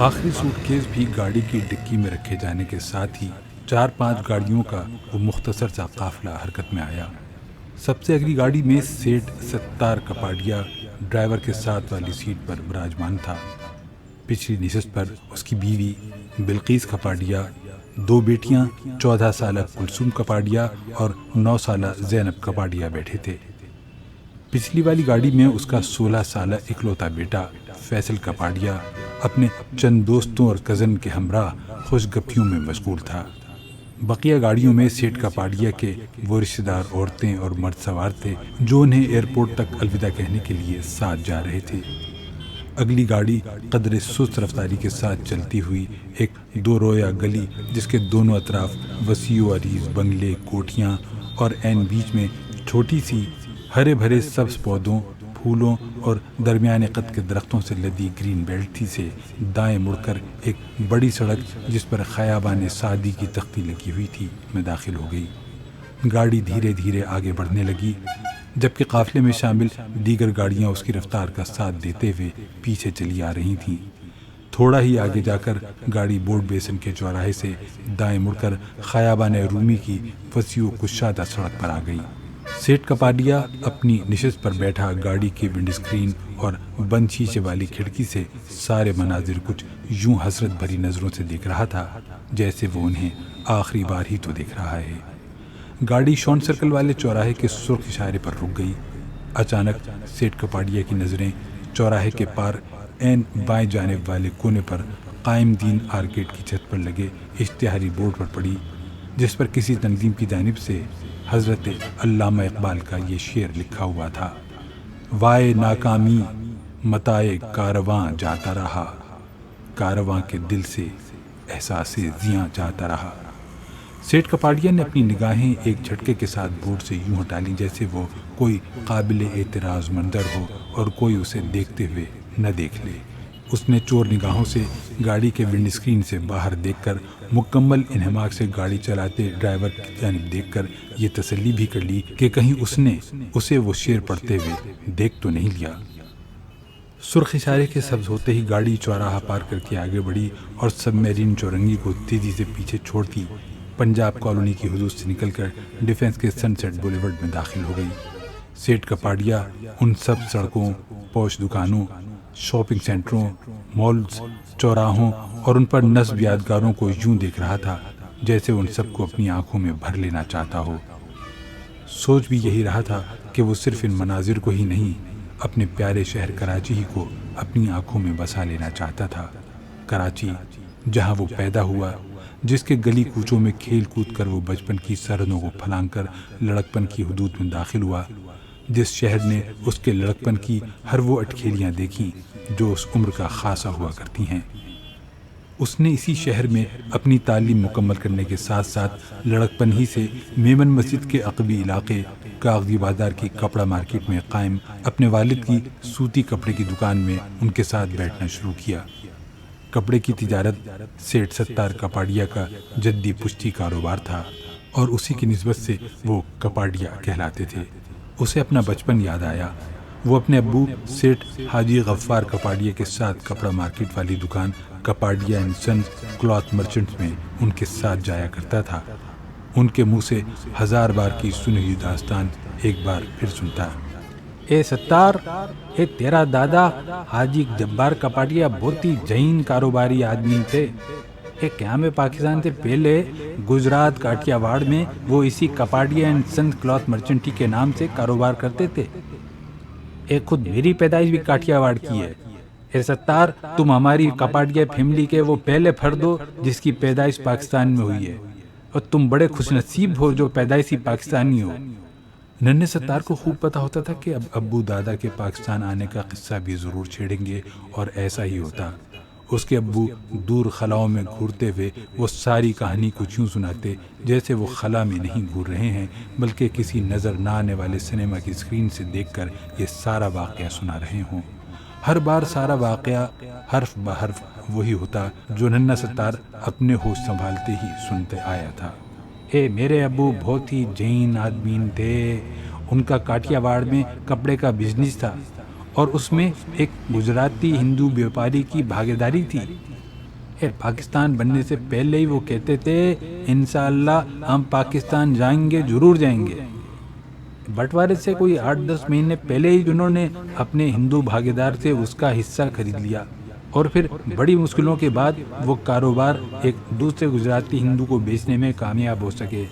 آخری suit case بھی گاڑی کی ڈکی میں رکھے جانے کے ساتھ ہی 4-5 گاڑیوں کا وہ مختصر سا قافلہ حرکت میں آیا۔ سب سے اگلی گاڑی میں سیٹھ ستار کپاڈیا ڈرائیور کے ساتھ والی سیٹ پر براجمان تھا۔ پچھلی نشست پر اس کی بیوی بلقیس کپاڈیا، 2 بیٹیاں 14 سالہ کلثوم کپاڈیا اور 9 سالہ زینب کپاڈیا بیٹھے تھے۔ پچھلی والی گاڑی میں اس کا 16 سالہ اکلوتا بیٹا فیصل کپاڈیا اپنے چند دوستوں اور کزن کے ہمراہ خوش گپیوں میں مشغول تھا۔ بقیہ گاڑیوں میں سیٹھ کپاڈیا کے وہ رشتہ دار عورتیں اور مرد سوار تھے جو انہیں ایئرپورٹ تک الوداع کہنے کے لیے ساتھ جا رہے تھے۔ اگلی گاڑی قدر سست رفتاری کے ساتھ چلتی ہوئی ایک 2 رویہ گلی جس کے دونوں اطراف وسیع و عریض بنگلے، کوٹھیاں اور عین بیچ میں چھوٹی سی ہرے بھرے سبز پودوں، پھولوں اور درمیانے قد کے درختوں سے لدی گرین بیلٹ تھی سے دائیں مڑ کر ایک بڑی سڑک جس پر خیابان سعدی کی تختی لگی ہوئی تھی میں داخل ہو گئی۔ گاڑی دھیرے دھیرے آگے بڑھنے لگی جبکہ قافلے میں شامل دیگر گاڑیاں اس کی رفتار کا ساتھ دیتے ہوئے پیچھے چلی آ رہی تھیں۔ تھوڑا ہی آگے جا کر گاڑی بورڈ بیسن کے چوراہے سے دائیں مڑ کر خیابان رومی کی وسیع و کشادہ سڑک پر آ گئی۔ سیٹھ کپاڈیا اپنی نشست پر بیٹھا گاڑی کی ونڈ اسکرین اور بند شیشے والی کھڑکی سے سارے مناظر کچھ یوں حسرت بھری نظروں سے دیکھ رہا تھا جیسے وہ انہیں آخری بار ہی تو دیکھ رہا ہے۔ گاڑی شون سرکل والے چوراہے کے سرخ اشارے پر رک گئی۔ اچانک سیٹھ کپاڈیا کی نظریں چوراہے کے پار عین بائیں جانب والے کونے پر قائم دین آرکیڈ کی چھت پر لگے اشتہاری بورڈ پر پڑی جس پر کسی تنظیم کی جانب سے حضرت علامہ اقبال کا یہ شعر لکھا ہوا تھا: وائے ناکامی متائے کارواں جاتا رہا، کارواں کے دل سے احساس زیاں جاتا رہا۔ سیٹھ کپاڈیا نے اپنی نگاہیں ایک جھٹکے کے ساتھ بورڈ سے یوں ہٹا لیں جیسے وہ کوئی قابل اعتراض منظر ہو اور کوئی اسے دیکھتے ہوئے نہ دیکھ لے۔ اس نے چور نگاہوں سے گاڑی کے ونڈ اسکرین سے باہر دیکھ کر مکمل انہماک سے گاڑی چلاتے ڈرائیور کی جانب دیکھ کر یہ تسلی بھی کر لی کہ کہیں اس نے اسے وہ شعر پڑھتے ہوئے دیکھ تو نہیں لیا۔ سرخ اشارے کے سبز ہوتے ہی گاڑی چوراہا پار کر کے آگے بڑھی اور سب میرین چورنگی کو تیزی سے پیچھے چھوڑتی پنجاب کالونی کی حدود سے نکل کر ڈیفنس کے سن سیٹ بولیورڈ میں داخل ہو گئی۔ سیٹھ کپاڈیا ان سب سڑکوں، پوش دکانوں، شاپنگ سینٹروں، مالز، چوراہوں اور ان پر نصب یادگاروں کو یوں دیکھ رہا تھا جیسے ان سب کو اپنی آنکھوں میں بھر لینا چاہتا ہو۔ سوچ بھی یہی رہا تھا کہ وہ صرف ان مناظر کو ہی نہیں، اپنے پیارے شہر کراچی ہی کو اپنی آنکھوں میں بسا لینا چاہتا تھا۔ کراچی جہاں وہ پیدا ہوا، جس کے گلی کوچوں میں کھیل کود کر وہ بچپن کی سرحدوں کو پھلانگ کر لڑکپن کی حدود میں داخل ہوا، جس شہر نے اس کے لڑکپن کی ہر وہ اٹکھیلیاں دیکھیں جو اس عمر کا خاصہ ہوا کرتی ہیں۔ اس نے اسی شہر میں اپنی تعلیم مکمل کرنے کے ساتھ ساتھ لڑکپن ہی سے میمن مسجد کے عقبی علاقے کاغذی بازار کی کپڑا مارکیٹ میں قائم اپنے والد کی سوتی کپڑے کی دکان میں ان کے ساتھ بیٹھنا شروع کیا۔ کپڑے کی تجارت سیٹھ ستار کپاڈیا کا جدی پشتی کاروبار تھا اور اسی کی نسبت سے وہ کپاڈیا کہلاتے تھے۔ اسے اپنا بچپن یاد آیا۔ وہ اپنے ابو سیٹھ حاجی غفار کپاڈیا کے ساتھ کپڑا مارکیٹ والی دکان کپاڈیا اینڈ سنز کلاتھ مرچنٹس میں ان کے ساتھ جایا کرتا تھا۔ ان کے منہ سے 1000 بار کی سنی ہوئی داستان ایک بار پھر سنتا: اے ستار، اے تیرا دادا حاجی جبار کپاڈیا بہت ہی ذہین کاروباری آدمی تھے۔ ایک قیام پاکستان سے پہلے گجرات کاٹیا واڑ میں وہ اسی کپاڈیا اینڈ سنز کلاتھ مرچنٹی کے نام سے کاروبار کرتے تھے۔ ایک خود میری پیدائش بھی کاٹیا واڑ کی ہے۔ اے ستار، تم ہماری کپاڈیا فیملی کے وہ پہلے فرد ہو جس کی پیدائش پاکستان میں ہوئی ہے، اور تم بڑے خوش نصیب ہو جو پیدائشی پاکستانی ہو۔ ننھے ستار کو خوب پتہ ہوتا تھا کہ اب ابو دادا کے پاکستان آنے کا قصہ بھی ضرور چھیڑیں گے، اور ایسا ہی ہوتا۔ اس کے ابو دور خلاؤں میں گھورتے ہوئے وہ ساری کہانی کچھ یوں سناتے جیسے وہ خلا میں نہیں گھور رہے ہیں بلکہ کسی نظر نہ آنے والے سنیما کی اسکرین سے دیکھ کر یہ سارا واقعہ سنا رہے ہوں۔ ہر بار سارا واقعہ حرف بحرف وہی ہوتا جو ننھا ستار اپنے ہوش سنبھالتے ہی سنتے آیا تھا۔ اے میرے ابو بہت ہی ذہین آدمی تھے۔ ان کا کاٹیا واڑ میں کپڑے کا بزنس تھا اور اس میں ایک گجراتی ہندو بیوپاری کی بھاگیداری تھی۔ کہ پاکستان بننے سے پہلے ہی وہ کہتے تھے انشاءاللہ ہم پاکستان جائیں گے، ضرور جائیں گے۔ بٹوارے سے کوئی 8-10 مہینے پہلے ہی جنہوں نے اپنے ہندو بھاگیدار سے اس کا حصہ خرید لیا، اور پھر بڑی مشکلوں کے بعد وہ کاروبار ایک دوسرے گجراتی ہندو کو بیچنے میں کامیاب ہو سکے۔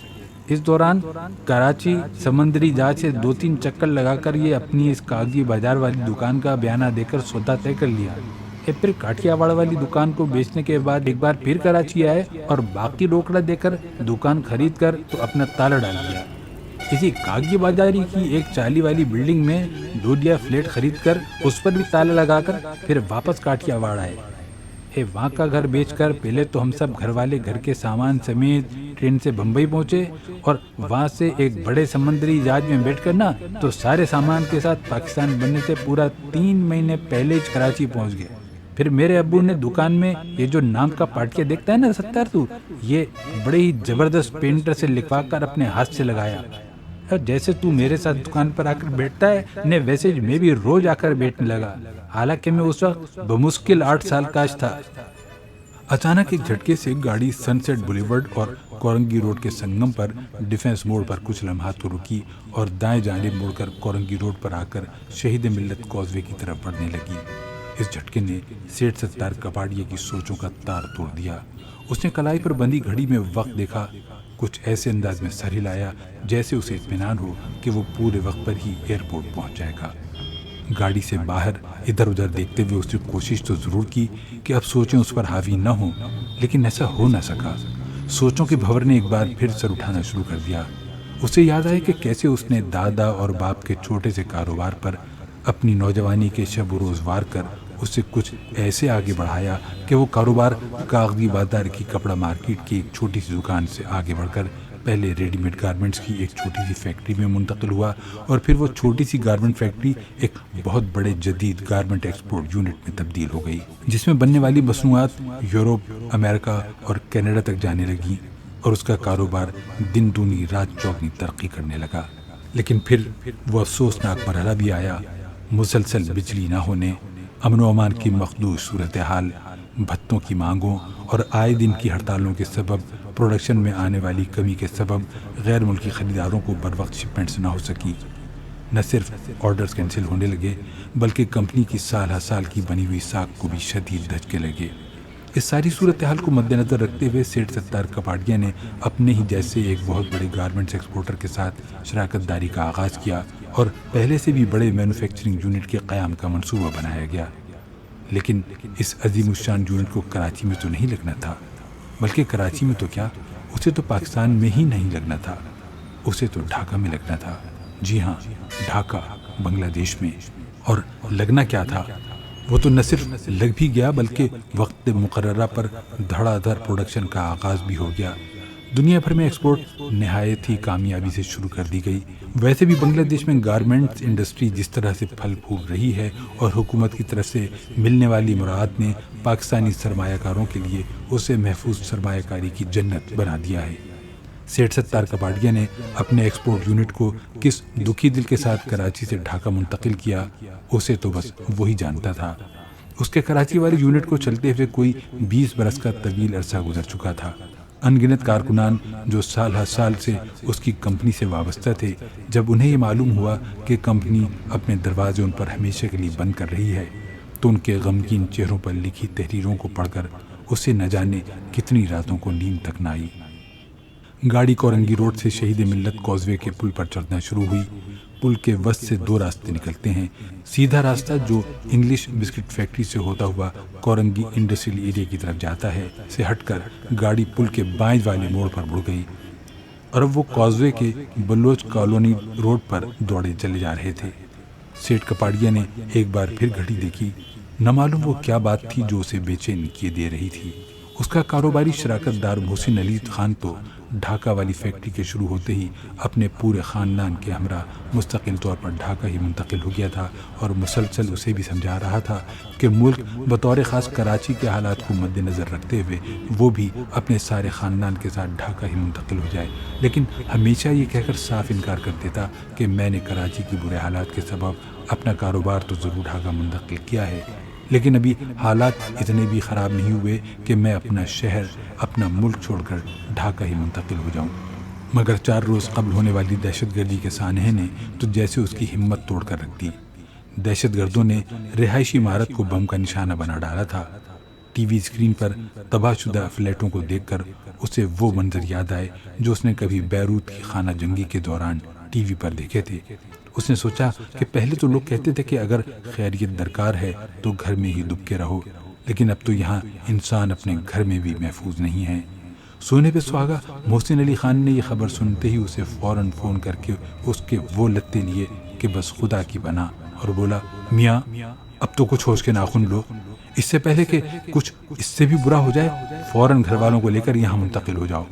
اس دوران کراچی سمندری جہاز سے 2-3 چکر لگا کر یہ اپنی اس کاغذی بازار والی دکان کا بیانہ دے کر سودا طے کر لیا۔ پھر کاٹھیا واڑ والی دکان کو بیچنے کے بعد ایک بار پھر کراچی آئے اور باقی روکڑا دے کر دکان خرید کر تو اپنا تالا ڈال دیا۔ اسی کاغذی بازاری کی ایک چالی والی بلڈنگ میں دودھیا فلیٹ خرید کر اس پر بھی تالا لگا کر پھر واپس کاٹھیا واڑ آئے۔ وہاں کا گھر بیچ کر پہلے تو ہم سب گھر والے گھر کے سامان سمیت ٹرین سے بمبئی پہنچے، اور وہاں سے ایک بڑے سمندری جہاز میں بیٹھ کر تو سارے سامان کے ساتھ پاکستان بننے سے پورا 3 مہینے پہلے کراچی پہنچ گئے۔ پھر میرے ابو نے دکان میں یہ جو نام کا پاٹیا دیکھتا ہے نا ستار تو، یہ بڑے ہی زبردست پینٹر سے لکھوا کر اپنے ہاتھ سے لگایا۔ جیسے تو میرے ساتھ دکان پر آ کر بیٹھتا ہے ویسے میں بھی روز آ کر بیٹھنے لگا، حالانکہ میں اس وقت بمشکل 8 سال کا تھا۔ اچانک ایک جھٹکے سے گاڑی سن سیٹ بولیورڈ اور کورنگی روڈ کے سنگم پر ڈیفنس موڑ پر کچھ لمحات کو رکی اور دائیں جانب مڑ کر کورنگی روڈ پر آ کر شہید ملت کازوے کی طرف بڑھنے لگی۔ اس جھٹکے نے سیٹھ ستار کپاڑیہ کی سوچوں کا تار توڑ دیا۔ اس نے کلائی پر بندھی گھڑی میں وقت دیکھا، کچھ ایسے انداز میں سر ہلایا جیسے اسے اطمینان ہو کہ وہ پورے وقت پر ہی ایئرپورٹ پہنچ جائے گا۔ گاڑی سے باہر ادھر ادھر دیکھتے ہوئے اس نے کوشش تو ضرور کی کہ اب سوچیں اس پر حاوی نہ ہوں، لیکن ایسا ہو نہ سکا۔ سوچوں کے بھنور نے ایک بار پھر سر اٹھانا شروع کر دیا۔ اسے یاد آیا کہ کیسے اس نے دادا اور باپ کے چھوٹے سے کاروبار پر اپنی نوجوانی کے شب و روز وار کر اسے کچھ ایسے آگے بڑھایا کہ وہ کاروبار کاغذی بازار کی کپڑا مارکیٹ کی ایک چھوٹی سی دکان سے آگے بڑھ کر پہلے ریڈی میڈ گارمنٹس کی ایک چھوٹی سی فیکٹری میں منتقل ہوا، اور پھر وہ چھوٹی سی گارمنٹ فیکٹری ایک بہت بڑے جدید گارمنٹ ایکسپورٹ یونٹ میں تبدیل ہو گئی، جس میں بننے والی مصنوعات یورپ، امریکہ اور کینیڈا تک جانے لگیں، اور اس کا کاروبار دن دونی رات چوگنی ترقی کرنے لگا۔ لیکن پھر وہ افسوسناک مرحلہ بھی آیا۔ مسلسل بجلی نہ ہونے، امن و امان کی مخدوش صورتحال، بھتوں کی مانگوں اور آئے دن کی ہڑتالوں کے سبب پروڈکشن میں آنے والی کمی کے سبب غیر ملکی خریداروں کو بر وقت شپمنٹس نہ ہو سکی۔ نہ صرف آرڈرز کینسل ہونے لگے بلکہ کمپنی کی سالہ سال کی بنی ہوئی ساکھ کو بھی شدید دھچکے لگے۔ اس ساری صورتحال کو مد نظر رکھتے ہوئے سیٹھ ستار کپاڑیہ نے اپنے ہی جیسے ایک بہت بڑے گارمنٹس ایکسپورٹر کے ساتھ شراکت داری کا آغاز کیا، اور پہلے سے بھی بڑے مینوفیکچرنگ یونٹ کے قیام کا منصوبہ بنایا گیا۔ لیکن اس عظیم الشان یونٹ کو کراچی میں تو نہیں لگنا تھا، بلکہ کراچی میں تو کیا، اسے تو پاکستان میں ہی نہیں لگنا تھا، اسے تو ڈھاکہ میں لگنا تھا۔ جی ہاں، ڈھاکہ، بنگلہ دیش میں۔ اور لگنا کیا تھا؟ وہ تو نہ صرف لگ بھی گیا بلکہ وقت مقررہ پر دھڑا دھڑ پروڈکشن کا آغاز بھی ہو گیا۔ دنیا بھر میں ایکسپورٹ نہایت ہی کامیابی سے شروع کر دی گئی۔ ویسے بھی بنگلہ دیش میں گارمنٹس انڈسٹری جس طرح سے پھل پھول رہی ہے، اور حکومت کی طرف سے ملنے والی مراعات نے پاکستانی سرمایہ کاروں کے لیے اسے محفوظ سرمایہ کاری کی جنت بنا دیا ہے۔ سیٹھ ستار کپاڑیہ نے اپنے ایکسپورٹ یونٹ کو کس دکھی دل کے ساتھ کراچی سے ڈھاکہ منتقل کیا، اسے تو بس وہی جانتا تھا۔ اس کے کراچی والے یونٹ کو چلتے ہوئے کوئی 20 برس کا طویل عرصہ گزر چکا تھا۔ ان گنت کارکنان جو سال ہر سال سے اس کی کمپنی سے وابستہ تھے، جب انہیں یہ معلوم ہوا کہ کمپنی اپنے دروازے ان پر ہمیشہ کے لیے بند کر رہی ہے، تو ان کے غمگین چہروں پر لکھی تحریروں کو پڑھ کر اسے نہ جانے کتنی راتوں کو نیند تک نہ آئی۔ گاڑی کورنگی روڈ سے شہید ملت کازوے کے پل پر چڑھنا شروع ہوئی۔ پل کے وسط سے 2 راستے نکلتے ہیں۔ سیدھا راستہ جو انگلش بسکٹ فیکٹری سے ہوتا ہوا کورنگی انڈسٹریل ایریا کی طرف جاتا ہے سے ہٹ کر گاڑی پل کے بائیں والے موڑ پر مڑ گئی، اور اب وہ کازوے کے بلوچ کالونی روڈ پر دوڑے چلے جا رہے تھے۔ سیٹھ کپاڑیہ نے ایک بار پھر گھڑی دیکھی۔ نہ معلوم وہ کیا بات تھی جو اسے بے چین کیے دے رہی تھی۔ اس کا کاروباری شراکت دار محسن علی خان تو ڈھاکہ والی فیکٹری کے شروع ہوتے ہی اپنے پورے خاندان کے ہمراہ مستقل طور پر ڈھاکہ ہی منتقل ہو گیا تھا، اور مسلسل اسے بھی سمجھا رہا تھا کہ ملک بطور خاص کراچی کے حالات کو مد نظر رکھتے ہوئے وہ بھی اپنے سارے خاندان کے ساتھ ڈھاکہ ہی منتقل ہو جائے، لیکن ہمیشہ یہ کہہ کر صاف انکار کر دیتا کہ میں نے کراچی کی برے حالات کے سبب اپنا کاروبار تو ضرور ڈھاکہ منتقل کیا ہے، لیکن ابھی حالات اتنے بھی خراب نہیں ہوئے کہ میں اپنا شہر، اپنا ملک چھوڑ کر ڈھاکہ ہی منتقل ہو جاؤں۔ مگر 4 روز قبل ہونے والی دہشت گردی کے سانحے نے تو جیسے اس کی ہمت توڑ کر رکھ دی۔ دہشت گردوں نے رہائشی عمارت کو بم کا نشانہ بنا ڈالا تھا۔ ٹی وی اسکرین پر تباہ شدہ فلیٹوں کو دیکھ کر اسے وہ منظر یاد آئے جو اس نے کبھی بیروت کی خانہ جنگی کے دوران ٹی وی پر دیکھے تھے۔ اس نے سوچا کہ پہلے تو لوگ کہتے تھے کہ اگر خیریت درکار ہے تو گھر میں ہی دب کے رہو، لیکن اب تو یہاں انسان اپنے گھر میں بھی محفوظ نہیں ہے۔ سونے پہ سہاگا محسن علی خان نے یہ خبر سنتے ہی اسے فوراً فون کر کے اس کے وہ لتے لیے کہ بس خدا کی بنا، اور بولا، میاں اب تو کچھ ہوش کے ناخن لو، اس سے پہلے کہ کچھ اس سے بھی برا ہو جائے فوراً گھر والوں کو لے کر یہاں منتقل ہو جاؤ۔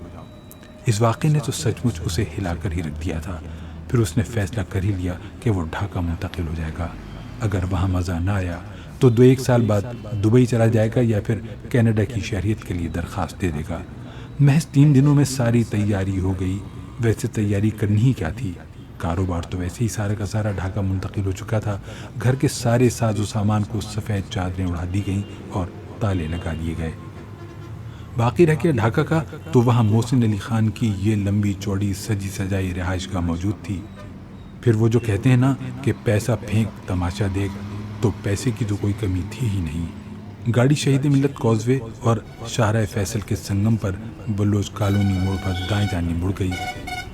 اس واقعے نے تو سچ مچ اسے ہلا کر ہی رکھ دیا تھا۔ پھر اس نے فیصلہ کر ہی لیا کہ وہ ڈھاکہ منتقل ہو جائے گا۔ اگر وہاں مزہ نہ آیا تو 2-1 سال بعد دبئی چلا جائے گا یا پھر کینیڈا کی شہریت کے لیے درخواست دے دے گا۔ محض 3 دنوں میں ساری تیاری ہو گئی۔ ویسے تیاری کرنی ہی کیا تھی، کاروبار تو ویسے ہی سارا کا سارا ڈھاکہ منتقل ہو چکا تھا۔ گھر کے سارے ساز و سامان کو سفید چادریں اڑا دی گئیں اور تالے لگا دیے گئے۔ باقی رہ گیا ڈھاکہ کا، تو وہاں محسن علی خان کی یہ لمبی چوڑی سجی سجائی رہائش گاہ موجود تھی۔ پھر وہ جو کہتے ہیں نا کہ پیسہ پھینک تماشا دیکھ، تو پیسے کی تو کوئی کمی تھی ہی نہیں۔ گاڑی شہید ملت کازوے اور شاہراہ فیصل کے سنگم پر بلوچ کالونی موڑ پر دائیں جانی مڑ گئی۔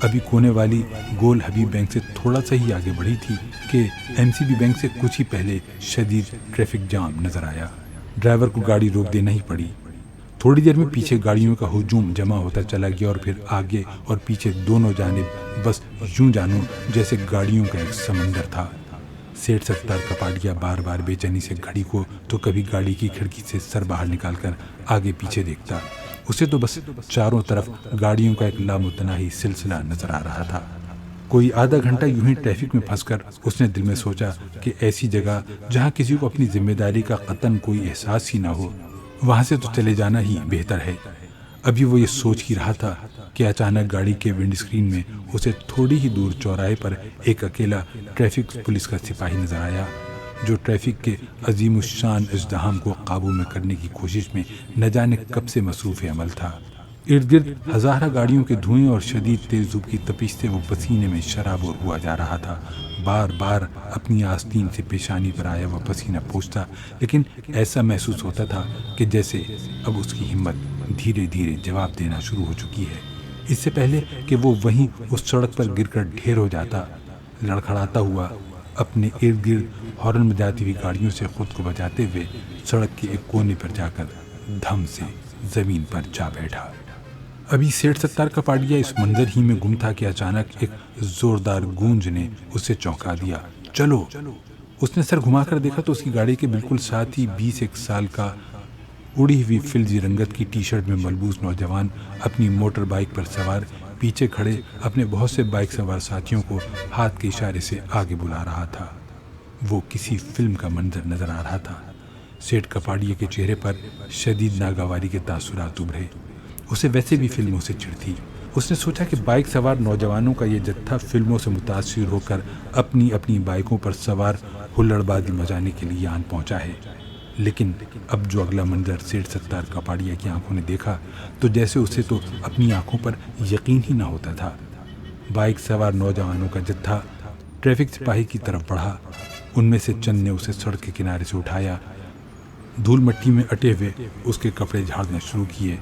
ابھی کونے والی گول حبیب بینک سے تھوڑا سا ہی آگے بڑھی تھی کہ ایم سی بی بینک سے کچھ ہی پہلے شدید ٹریفک جام نظر آیا۔ ڈرائیور کو گاڑی روک دینا ہی پڑی۔ تھوڑی دیر میں پیچھے گاڑیوں کا ہجوم جمع ہوتا چلا گیا اور پھر آگے اور پیچھے دونوں جانب بس یوں جانو جیسے گاڑیوں کا ایک سمندر تھا۔ سیٹھ ستار کپاڈیا بار بار بے چینی سے گھڑی کو تو کبھی گاڑی کی کھڑکی سے سر باہر نکال کر آگے پیچھے دیکھتا۔ اسے تو بس چاروں طرف گاڑیوں کا ایک لامتناہی سلسلہ نظر آ رہا تھا۔ کوئی آدھا گھنٹہ یوں ہی ٹریفک میں پھنس کر اس نے دل میں سوچا کہ ایسی جگہ جہاں کسی کو اپنی ذمہ داری کا قطعاً کوئی احساس ہی نہ ہو، وہاں سے تو چلے جانا ہی بہتر ہے۔ ابھی وہ یہ سوچ ہی رہا تھا کہ اچانک گاڑی کے ونڈ اسکرین میں اسے تھوڑی ہی دور چوراہے پر ایک اکیلا ٹریفک پولیس کا سپاہی نظر آیا، جو ٹریفک کے عظیم الشان ازدحام کو قابو میں کرنے کی کوشش میں نہ جانے کب سے مصروف عمل تھا۔ ارد گرد ہزارہ گاڑیوں کے دھوئیں اور شدید تیز دھوپ کی تپش سے وہ پسینے میں شرابور ہوا جا رہا تھا۔ بار بار اپنی آستین سے پیشانی پر آیا وہ پسینہ پوچھتا، لیکن ایسا محسوس ہوتا تھا کہ جیسے اب اس کی ہمت دھیرے دھیرے جواب دینا شروع ہو چکی ہے۔ اس سے پہلے کہ وہ وہیں اس سڑک پر گر کر ڈھیر ہو جاتا، لڑکھڑاتا ہوا اپنے ارد گرد ہارن بجاتی ہوئی گاڑیوں سے خود کو بچاتے ہوئے سڑک کے ایک کونے پر جا کر دھم سے زمین پر جا بیٹھا۔ ابھی سیٹھ ستار کپاڈیا اس منظر ہی میں گم تھا کہ اچانک ایک زوردار گونج نے اسے چونکا دیا۔ چلو! اس نے سر گھما کر دیکھا تو اس کی گاڑی کے بالکل ساتھ ہی 21 سال کا اڑی ہوئی فلزی رنگت کی ٹی شرٹ میں ملبوس نوجوان اپنی موٹر بائک پر سوار پیچھے کھڑے اپنے بہت سے بائک سوار ساتھیوں کو ہاتھ کے اشارے سے آگے بلا رہا تھا۔ وہ کسی فلم کا منظر نظر آ رہا تھا۔ سیٹھ کپاڈیا کے چہرے پر شدید ناگواری کے تاثرات ابھرے۔ اسے ویسے بھی فلموں سے چڑ تھی۔ اس نے سوچا کہ بائک سوار نوجوانوں کا یہ جتھا فلموں سے متاثر ہو کر اپنی اپنی بائکوں پر سوار ہلڑ بازی مچانے کے لیے آن پہنچا ہے، لیکن اب جو اگلا منظر سیٹھ ستار کپاڈیا کی آنکھوں نے دیکھا تو جیسے اسے تو اپنی آنکھوں پر یقین ہی نہ ہوتا تھا۔ بائک سوار نوجوانوں کا جتھا ٹریفک سپاہی کی طرف بڑھا۔ ان میں سے چند نے اسے سڑک کے کنارے سے اٹھایا، دھول مٹی میں اٹے ہوئے اس کے کپڑے جھاڑنا شروع کیے،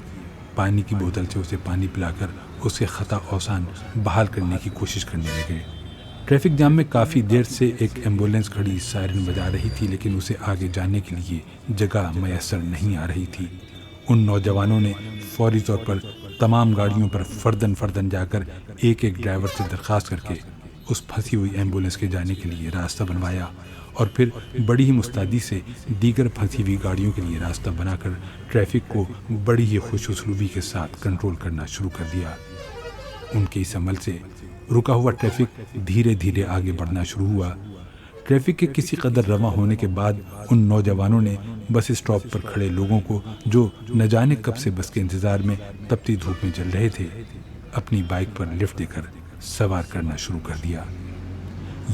پانی کی بوتل سے اسے پانی پلا کر اسے خطا اوسان بحال کرنے کی کوشش کرنے لگے۔ ٹریفک جام میں کافی دیر سے ایک ایمبولینس کھڑی سائرن بجا رہی تھی، لیکن اسے آگے جانے کے لیے جگہ میسر نہیں آ رہی تھی۔ ان نوجوانوں نے فوری طور پر تمام گاڑیوں پر فردن فردن جا کر ایک ایک ڈرائیور سے درخواست کر کے اس پھنسی ہوئی ایمبولینس کے جانے کے لیے راستہ بنوایا، اور پھر بڑی ہی مستعدی سے دیگر پھنسی ہوئی گاڑیوں کے لیے راستہ بنا کر ٹریفک کو بڑی ہی خوش اسلوبی کے ساتھ کنٹرول کرنا شروع کر دیا۔ ان کے اس عمل سے رکا ہوا ٹریفک دھیرے دھیرے آگے بڑھنا شروع ہوا۔ ٹریفک کے کسی قدر رواں ہونے کے بعد ان نوجوانوں نے بس اسٹاپ پر کھڑے لوگوں کو، جو نہ جانے کب سے بس کے انتظار میں تپتی دھوپ میں چل رہے تھے، اپنی بائک پر لفٹ دے کر سوار کرنا شروع کر دیا۔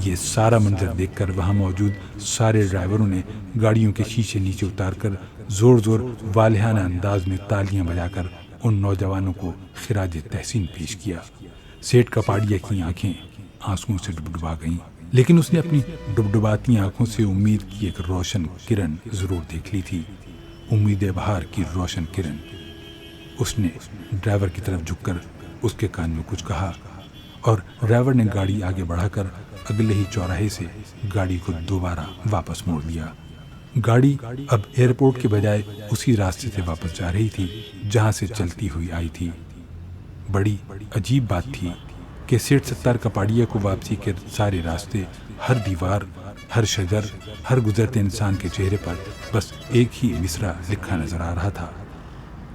یہ سارا منظر دیکھ کر وہاں موجود سارے ڈرائیوروں نے گاڑیوں کے شیشے نیچے اتار کر زور زور والہانہ انداز میں تالیاں بجا کر ان نوجوانوں کو خراج تحسین پیش کیا۔ سیٹھ کپاڈیا کی آنکھیں آنسوؤں سے ڈبڈبا گئیں، لیکن اس نے اپنی ڈبڈباتی آنکھوں سے امید کی ایک روشن کرن ضرور دیکھ لی تھی، امید بہار کی روشن کرن۔ اس نے ڈرائیور کی طرف جھک کر اس کے کان میں کچھ کہا اور ڈرائیور نے گاڑی آگے بڑھا کر اگلے ہی چوراہے سے گاڑی کو دوبارہ واپس موڑ دیا۔ گاڑی اب ایئرپورٹ کے بجائے اسی راستے سے واپس جا رہی تھی جہاں سے چلتی ہوئی آئی تھی۔ بڑی عجیب بات تھی کہ سیٹھ ستار کپاڈیا کو واپسی کے سارے راستے، ہر دیوار، ہر شجر، ہر گزرتے انسان کے چہرے پر بس ایک ہی مصرع لکھا نظر آ رہا تھا،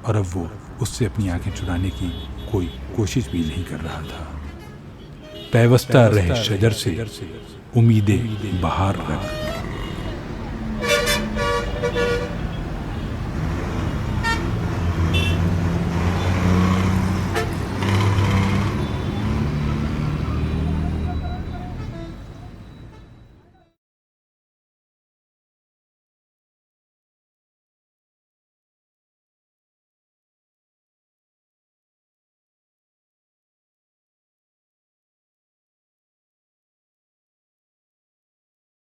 اور اب وہ اس سے اپنی آنکھیں چرانے کی کوئی کوشش بھی نہیں کر رہا تھا۔ پیوستہ رہ شجر سے، امیدیں بہار رکھ۔